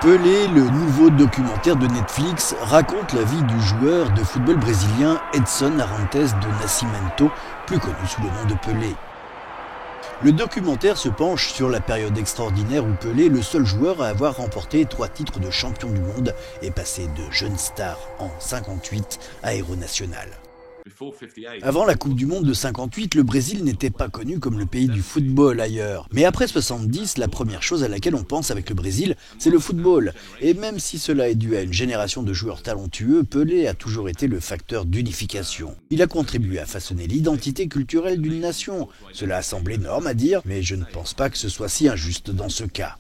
Pelé, le nouveau documentaire de Netflix, raconte la vie du joueur de football brésilien Edson Arantes do Nascimento, plus connu sous le nom de Pelé. Le documentaire se penche sur la période extraordinaire où Pelé, le seul joueur à avoir remporté 3 titres de champion du monde, est passé de jeune star en 58 à héros national. Avant la Coupe du Monde de 58, le Brésil n'était pas connu comme le pays du football ailleurs. Mais après 70, la première chose à laquelle on pense avec le Brésil, c'est le football. Et même si cela est dû à une génération de joueurs talentueux, Pelé a toujours été le facteur d'unification. Il a contribué à façonner l'identité culturelle d'une nation. Cela semble énorme à dire, mais je ne pense pas que ce soit si injuste dans ce cas.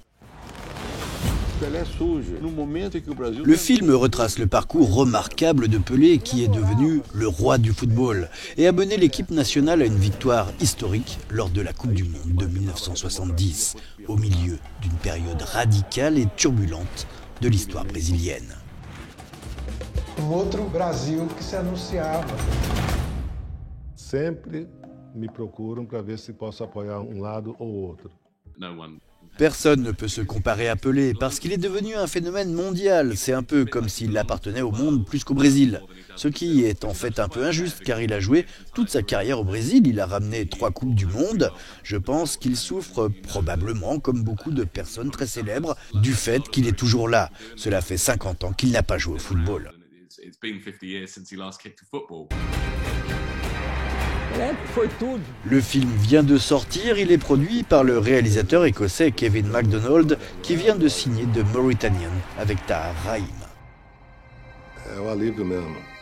Le film retrace le parcours remarquable de Pelé qui est devenu le roi du football et a mené l'équipe nationale à une victoire historique lors de la Coupe du Monde de 1970, au milieu d'une période radicale et turbulente de l'histoire brésilienne. Autre Brasil que se anunciava. Sempre me procuram para ver se posso apoiar lado ou outro. Personne ne peut se comparer à Pelé parce qu'il est devenu un phénomène mondial. C'est un peu comme s'il appartenait au monde plus qu'au Brésil. Ce qui est en fait un peu injuste car il a joué toute sa carrière au Brésil. Il a ramené 3 coupes du monde. Je pense qu'il souffre probablement, comme beaucoup de personnes très célèbres, du fait qu'il est toujours là. Cela fait 50 ans qu'il n'a pas joué au football. Le film vient de sortir, il est produit par le réalisateur écossais Kevin MacDonald qui vient de signer The Mauritanian avec Tahar Rahim. É o alívio mesmo.